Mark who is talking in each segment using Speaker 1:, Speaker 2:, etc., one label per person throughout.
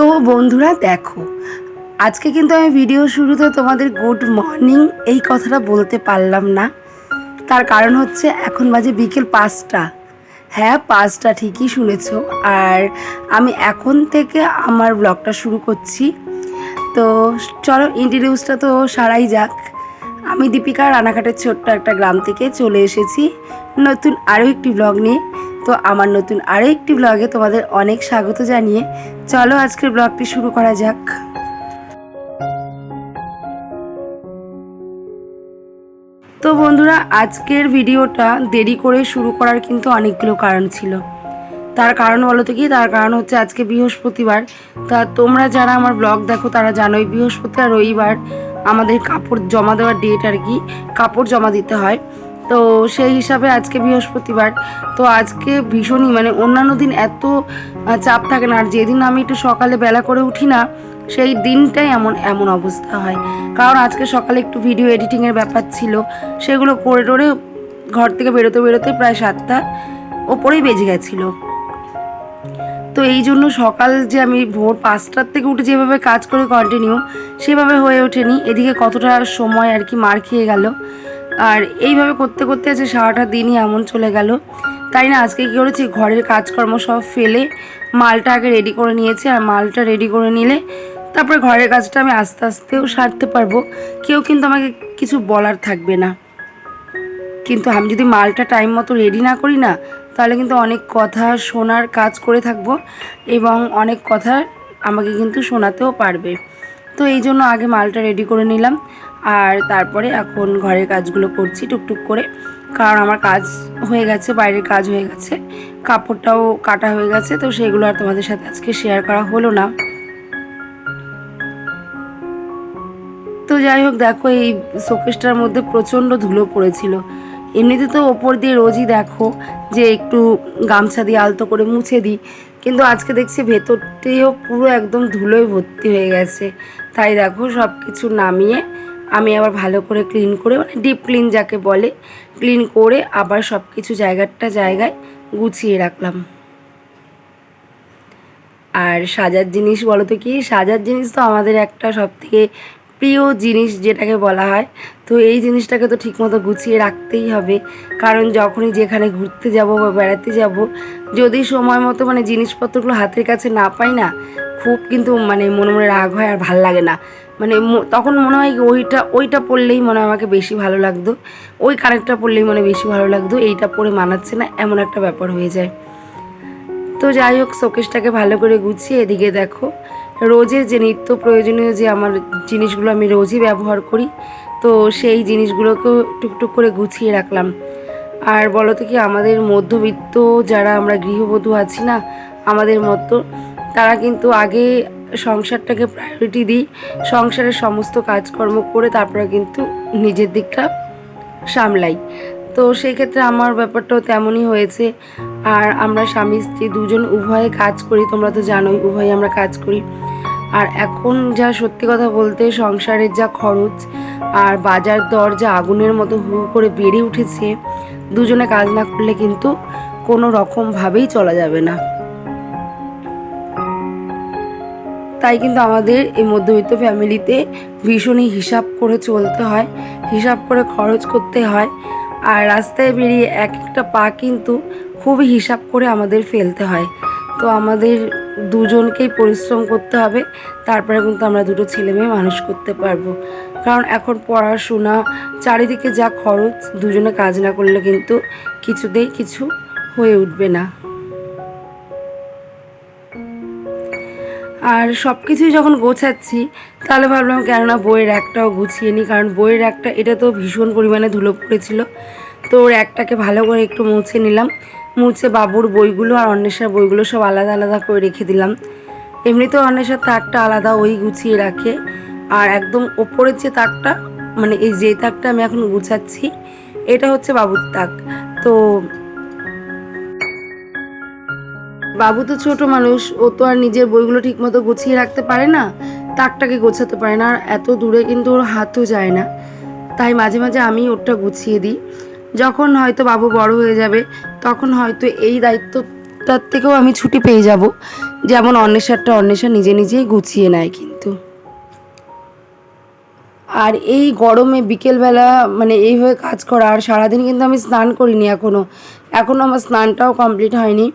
Speaker 1: তো বন্ধুরা দেখো, আজকে কিন্তু আমি ভিডিও শুরুতে তোমাদের গুড মর্নিং এই কথাটা বলতে পারলাম না। তার কারণ হচ্ছে এখন বাজে বিকেল 5টা। হ্যাঁ, 5টা ঠিকই শুনেছো। আর আমি এখন থেকে আমার ব্লগটা শুরু করছি। তো চলো ইন্ট্রোডিউসটা তো সারাই যাক। আমি দীপিকা রানাঘাটের ছোট্ট একটা গ্রাম থেকে চলে এসেছি নতুন আরও একটি ব্লগ নিয়ে। তো আমার নতুন আরও একটি ব্লগে তোমাদের অনেক স্বাগত জানিয়ে চলো আজকের ব্লগটি শুরু করা যাক। তো বন্ধুরা, আজকের ভিডিওটা দেরি করে শুরু করার কিন্তু অনেকগুলো কারণ ছিল। তার কারণ বলো তো কি? তার কারণ হচ্ছে আজকে বৃহস্পতিবার। তা তোমরা যারা আমার ব্লগ দেখো তারা জানোই বৃহস্পতি আর রবিবার আমাদের কাপড় জমা দেওয়ার ডেট আর কি, কাপড় জমা দিতে হয়। তো সেই হিসাবে আজকে বৃহস্পতিবার। তো আজকে ভীষণই মানে অন্যান্য দিন এত চাপ থাকে না, আর যেদিন আমি একটু সকালে বেলা করে উঠি না সেই দিনটাই এমন এমন অবস্থা হয়। কারণ আজকে সকালে একটু ভিডিও এডিটিংয়ের ব্যাপার ছিল, সেগুলো করে টোরে ঘর থেকে বেরোতে বেরোতে প্রায় 7টা ওপরেই বেজে গেছিলো। তো এই জন্য সকাল যে আমি ভোর 5টার থেকে উঠে যেভাবে কাজ করে কন্টিনিউ সেভাবে হয়ে ওঠেনি। এদিকে কতটা সময় আর কি মার খেয়ে গেল, আর এইভাবে করতে করতে আছে সারাটা দিনই এমন চলে গেল। তাই না, আজকে কী করেছি, ঘরের কাজকর্ম সব ফেলে মালটা আগে রেডি করে নিয়েছি। আর মালটা রেডি করে নিলে তারপরে ঘরের কাজটা আমি আস্তে আস্তেও সারতে পারবো, কেউ কিন্তু আমাকে কিছু বলার থাকবে না। কিন্তু আমি যদি মালটা টাইম মতো রেডি না করি না, তাহলে কিন্তু অনেক কথা শোনার কাজ করে থাকবো এবং অনেক কথা আমাকে কিন্তু শোনাতেও পারবে। তো এই জন্য আগে মালটা রেডি করে নিলাম, আর তারপরে এখন ঘরের কাজগুলো করছি টুকটুক করে। কারণ আমার কাজ হয়ে গেছে, বাইরের কাজ হয়ে গেছে, কাপড়টাও কাটা হয়ে গেছে। তো সেগুলো আর তোমাদের সাথে আজকে শেয়ার করা হলো না। তো যাই হোক, দেখো এই শোকেসটার মধ্যে প্রচণ্ড ধুলো পড়েছিল। এমনিতে তো ওপর দিয়ে রোজই দেখো যে একটু গামছা দিয়ে আলতো করে মুছে দিই, কিন্তু আজকে দেখছি ভেতরটিও পুরো একদম ধুলোয় ভর্তি হয়ে গেছে। তাই দেখো সব কিছু নামিয়ে আমি আবার ভালো করে ক্লিন করে, মানে ডিপ ক্লিন যাকে বলে, ক্লিন করে আবার সব কিছু জায়গায় গুছিয়ে রাখলাম। আর সাজার জিনিস বলো তো কি, সাজার জিনিস তো আমাদের একটা সবথেকে প্রিয় জিনিস যেটাকে বলা হয়। তো এই জিনিসটাকে তো ঠিকমতো গুছিয়ে রাখতেই হবে, কারণ যখনই যেখানে ঘুরতে যাব বা বেড়াতে যাব, যদি সময় মতো মানে জিনিসপত্রগুলো হাতের কাছে না পাই না, খুব কিন্তু মানে মনে মনে রাগ হয় আর ভাল লাগে না। মানে তখন মনে হয় ওইটা পরলেই মনে হয় আমাকে বেশি ভালো লাগতো, ওই কানেরটা পরলেই মনে বেশি ভালো লাগতো, এইটা পরে মানাচ্ছে না, এমন একটা ব্যাপার হয়ে যায়। তো যাই হোক, শোকেসটাকে ভালো করে গুছিয়ে এদিকে দেখো রোজের যে নিত্য প্রয়োজনীয় যে আমার জিনিসগুলো আমি রোজই ব্যবহার করি, তো সেই জিনিসগুলোকেও টুকটুক করে গুছিয়ে রাখলাম। আর বলো তো কি, আমাদের মধ্যবিত্ত যারা আমরা গৃহবধূ আছি না, আমাদের মতো তারা কিন্তু আগে সংসারটাকে প্রায়োরিটি দিই, সংসারের সমস্ত কাজকর্ম করে তারপরে কিন্তু নিজের দিকটা সামলাই। তো সেই ক্ষেত্রে আমার ব্যাপারটাও তেমনই হয়েছে। আর আমরা স্বামী স্ত্রী দুজন উভয়ে কাজ করি, তোমরা তো জানোই উভয়ে আমরা কাজ করি। আর এখন যা সত্যি কথা বলতে সংসারের যা খরচ আর বাজার দর যা আগুনের মতো হু করে বেড়ে উঠেছে, দুজনে কাজ না করলে কিন্তু কোনো রকমভাবেই চলা যাবে না। তাই কিন্তু আমাদের এই মধ্যবিত্ত ফ্যামিলিতে ভীষণই হিসাব করে চলতে হয়, হিসাব করে খরচ করতে হয়। আর রাস্তায় বেরিয়ে এক একটা পা কিন্তু খুবই হিসাব করে আমাদের ফেলতে হয়। তো আমাদের দুজনকেই পরিশ্রম করতে হবে, তারপরে কিন্তু আমরা দুটো ছেলে মেয়ে মানুষ করতে পারবো। কারণ এখন পড়াশোনা চারিদিকে যা খরচ, দুজনে কাজ না করলে কিন্তু কিছুতেই কিছু হয়ে উঠবে না। আর সব কিছুই যখন গোছাচ্ছি, তাহলে ভাবলাম কেননা বইয়ের র্যাকটাও গুছিয়ে নিই, কারণ বইয়ের র্যাকটা এটা তো ভীষণ পরিমাণে ধুলো পড়েছিল। তো র্যাকটাকে ভালো করে একটু মুছে নিলাম, মুছে বাবুর বইগুলো আর অন্বেষার বইগুলো সব আলাদা আলাদা করে রেখে দিলাম। এমনিতেও অন্বেষার তাকটা আলাদা, ওই গুছিয়ে রাখে। আর একদম ওপরের যে তাকটা, মানে এই যে তাকটা আমি এখন গুছাচ্ছি, এটা হচ্ছে বাবুর তাক। তো বাবু তো ছোট মানুষ, ও তো আর নিজের বইগুলো ঠিকমতো গুছিয়ে রাখতে পারে না, তাকটাকে গোছাতে পারে না, আর এত দূরে কিন্তু ওর হাতও যায় না। তাই মাঝে মাঝে আমি ওরটা গুছিয়ে দিই। যখন হয়তো বাবু বড় হয়ে যাবে, তখন হয়তো এই দায়িত্বটা দুটার থেকেও আমি ছুটি পেয়ে যাব, যেমন অন্বেষারটা অন্বেষা নিজে নিজেই গুছিয়ে নেয় কিন্তু। আর এই গরমে বিকেলবেলা মানে এইভাবে কাজ করা, আর সারাদিন কিন্তু আমি স্নান করিনি এখনও আমার স্নানটাও কমপ্লিট হয়নি।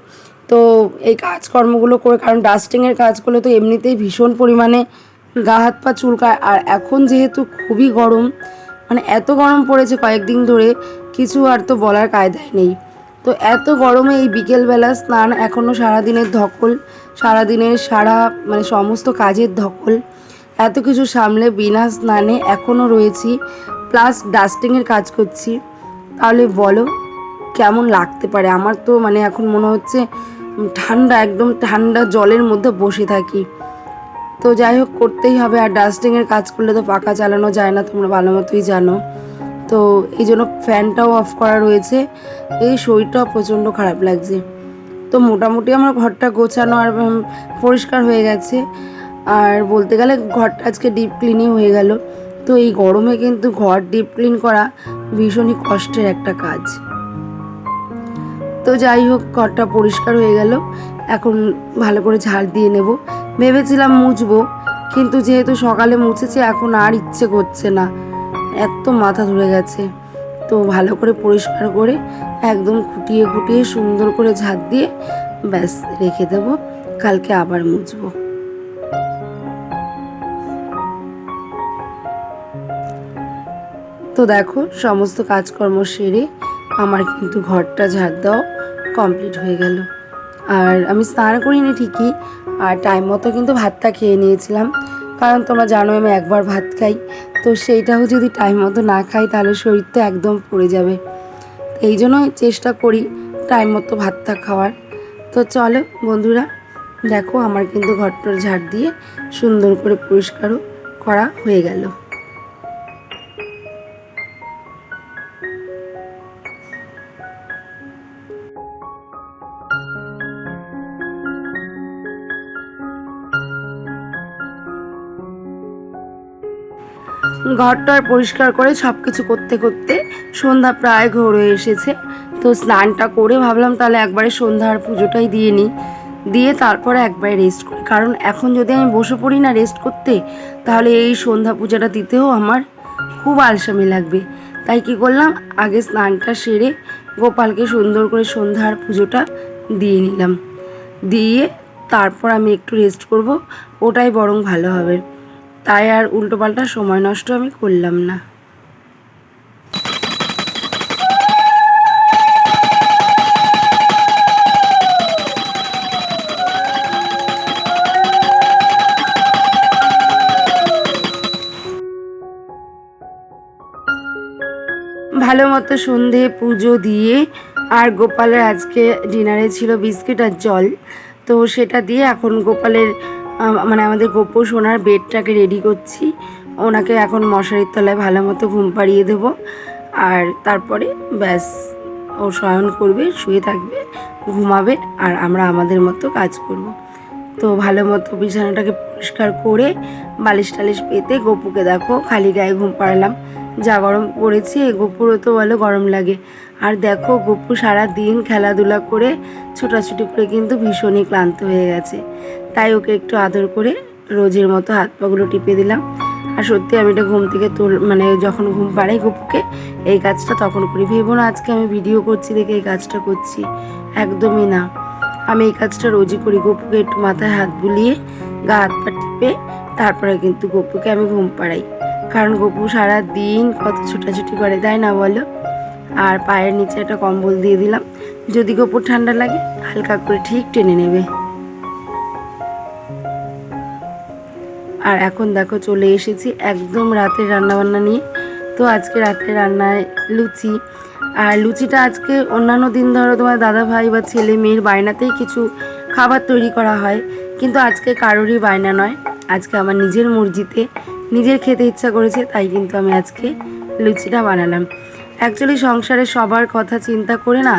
Speaker 1: তো এই কাজকর্মগুলো করে, কারণ ডাস্টিংয়ের কাজগুলো তো এমনিতেই ভীষণ পরিমাণে গা হাত পা চুলকায়, আর এখন যেহেতু খুবই গরম, মানে এত গরম পড়েছে কয়েকদিন ধরে, কিছু আর তো বলার কায়দায় নেই। তো এত গরমে এই বিকেলবেলা স্নান, এখনও সারাদিনের ধকল, সারাদিনের মানে সমস্ত কাজের ধকল, এত কিছু সামলে বিনা স্নানে এখনও রয়েছি, প্লাস ডাস্টিংয়ের কাজ করছি। তাহলে বলো কেমন লাগতে পারে? আমার তো মানে এখন মনে হচ্ছে ঠান্ডা, একদম ঠান্ডা জলের মধ্যে বসে থাকি। তো যাই হোক, করতেই হবে। আর ডাস্টিংয়ের কাজ করলে তো পাখা চালানো যায় না, তোমরা ভালো মতোই জানো। তো এই জন্য ফ্যানটাও অফ করা রয়েছে। এই শরীরটাও প্রচণ্ড খারাপ লাগছে। তো মোটামুটি আমার ঘরটা গোছানো আর পরিষ্কার হয়ে গেছে। আর বলতে গেলে ঘরটা আজকে ডিপ ক্লিনই হয়ে গেল। তো এই গরমে কিন্তু ঘর ডিপ ক্লিন করা ভীষণই কষ্টের একটা কাজ। তো যাই হোক, ঘরটা পরিষ্কার হয়ে গেল। এখন ভালো করে ঝাড় দিয়ে নেব। ভেবেছিলাম মুছবো, কিন্তু যেহেতু সকালে মুছেছি এখন আর ইচ্ছে করছে না, এত মাথা ধরে গেছে। তো ভালো করে পরিষ্কার করে একদম খুঁটিয়ে খুঁটিয়ে সুন্দর করে ঝাড় দিয়ে ব্যাস রেখে দেবো, কালকে আবার মুছবো। তো দেখো, সমস্ত কাজকর্ম সেরে আমার কিন্তু ঘরটা ঝাড় দেওয়া কমপ্লিট হয়ে গেল। আর আমি স্নান করিনি ঠিকই, আর টাইম মতো কিন্তু ভাতটা খেয়ে নিয়েছিলাম, কারণ তোমরা জানো আমি একবার ভাত খাই। তো সেইটাও যদি টাইম মতো না খাই তাহলে শরীর তো একদম পড়ে যাবে। এই জন্যই চেষ্টা করি টাইম মতো ভাতটা খাওয়ার। তো চলো বন্ধুরা, দেখো আমার কিন্তু ঘরটার ঝাড় দিয়ে সুন্দর করে পরিষ্কারও করা হয়ে গেল। ঘরটার পরিষ্কার করে সব কিছু করতে করতে সন্ধ্যা প্রায় ঘুরে এসেছে। তো স্নানটা করে ভাবলাম তাহলে একবারে সন্ধ্যার পুজোটাই দিয়ে নিই, দিয়ে তারপরে একবারে রেস্ট করি। কারণ এখন যদি আমি বসে পড়ি না রেস্ট করতে, তাহলে এই সন্ধ্যা পূজাটা দিতেও আমার খুব আলসামি লাগবে। তাই কি করলাম, আগে স্নানটা সেরে গোপালকে সুন্দর করে সন্ধ্যার পুজোটা দিয়ে নিলাম, দিয়ে তারপর আমি একটু রেস্ট করব, ওটাই বরং ভালো হবে। তাই আর উল্টোপাল্টা সময় নষ্ট আমি করলাম না। ভালো মতো সন্ধে পুজো দিয়ে, আর গোপালের আজকে ডিনারে ছিল বিস্কিট আর জল, তো সেটা দিয়ে এখন গোপালের মানে আমাদের গোপু সোনার বেডটাকে রেডি করছি। ওনাকে এখন মশারির তলায় ভালো মতো ঘুম পাড়িয়ে দেবো, আর তারপরে ব্যাস ও শয়ন করবে, শুয়ে থাকবে, ঘুমাবে, আর আমরা আমাদের মতো কাজ করব। তো ভালো মতো বিছানাটাকে পরিষ্কার করে বালিশ টালিশ পেতে গোপুকে দেখো খালি গায়ে ঘুম পাড়ালাম। যা গরম পড়েছে, গোপুরও তো বলো গরম লাগে। আর দেখো গোপু সারা দিন খেলাধুলা করে ছোটাছুটি করে কিন্তু ভীষণই ক্লান্ত হয়ে গেছে। তাই ওকে একটু আদর করে রোজের মতো হাত পাগুলো টিপে দিলাম। আর সত্যি আমি এটা ঘুম থেকে মানে যখন ঘুম পাড়াই গপুকে এই কাজটা তখন করি। ভেবো না আজকে আমি ভিডিও করছি দেখে এই কাজটা করছি, একদমই না। আমি এই কাজটা রোজই করি। গপুকে একটু মাথায় হাত বুলিয়ে গা হাত পা টিপে তারপরে কিন্তু গপুকে আমি ঘুম পাড়াই। কারণ গপু সারা দিন কত ছোটাছুটি করে, তাই না বলো? আর পায়ের নিচে একটা কম্বল দিয়ে দিলাম, যদি গপুর ঠান্ডা লাগে হালকা করে ঠিক টেনে নেবে। আর এখন দেখো চলে এসেছি একদম রাতের রান্নাবান্না নিয়ে। তো আজকে রাতের রান্নায় লুচি, আর লুচিটা আজকে অন্যান্য দিন ধরো তোমার দাদা ভাই বা ছেলে মেয়ের বায়নাতেই কিছু খাবার তৈরি করা হয়, কিন্তু আজকে কারোরই বায়না নয়, আজকে আমার নিজের মর্জিতে নিজের খেতে ইচ্ছা করেছে, তাই কিন্তু আমি আজকে লুচিটা বানালাম। অ্যাকচুয়ালি সংসারে সবার কথা চিন্তা করে না,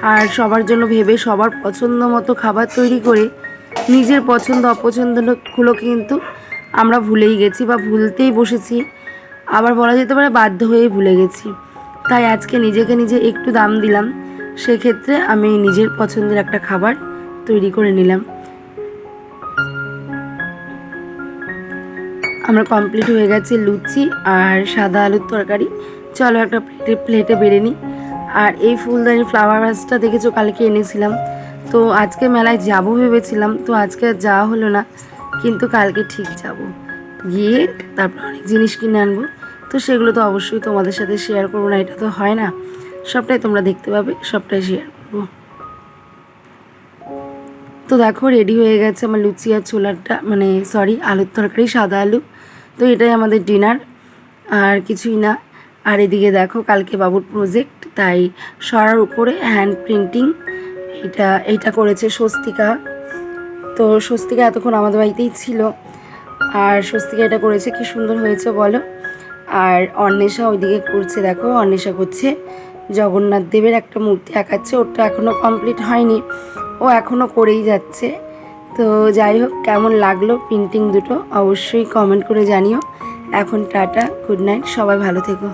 Speaker 1: আর সবার জন্য ভেবে সবার পছন্দ মতো খাবার তৈরি করে নিজের পছন্দ অপছন্দগুলো কিন্তু আমরা ভুলেই গেছি বা ভুলতেই বসেছি, আবার বলা যেতে পারে বাধ্য হয়ে ভুলে গেছি। তাই আজকে নিজেকে নিজে একটু দাম দিলাম, সেক্ষেত্রে আমি নিজের পছন্দের একটা খাবার তৈরি করে নিলাম। আমরা কমপ্লিট হয়ে গেছে লুচি আর সাদা আলুর তরকারি। চলো একটা প্লেটে বেড়ে নিই। আর এই ফুলদানি ফ্লাওয়ার ভাসটা দেখেছো কালকে এনেছিলাম, তো আজকে মেলায় যাব ভেবেছিলাম, তো আজকে আর যাওয়া হলো না, কিন্তু কালকে ঠিক যাব, গিয়ে তারপর অনেক জিনিস কিনে আনবো। তো সেগুলো তো অবশ্যই তোমাদের সাথে শেয়ার করবো না, এটা তো হয় না, সবটাই তোমরা দেখতে পাবে, সবটাই শেয়ার করবো। তো দেখো রেডি হয়ে গেছে আমার লুচি আর ছোলাটা, মানে সরি আলুর তরকারি, সাদা আলু। তো এটাই আমাদের ডিনার, আর কিছুই না। আর এদিকে দেখো কালকে বাবুর প্রজেক্ট, তাই সরার উপরে হ্যান্ড প্রিন্টিং এইটা করেছে স্বস্তিকা। তো স্বস্তিকা এতক্ষণ আমাদের বাড়িতেই ছিল, আর স্বস্তিকা এটা করেছে, কি সুন্দর হয়েছে বলো। আর অন্বেষা ওইদিকে করছে, দেখো অন্বেষা করছে জগন্নাথ দেবের একটা মূর্তি আঁকাচ্ছে, ওটা এখনও কমপ্লিট হয়নি, ও এখনও করেই যাচ্ছে। তো যাই হোক, কেমন লাগলো প্রিন্টিং দুটো অবশ্যই কমেন্ট করে জানিও। এখন টাটা, গুড নাইট, সবাই ভালো থেকো।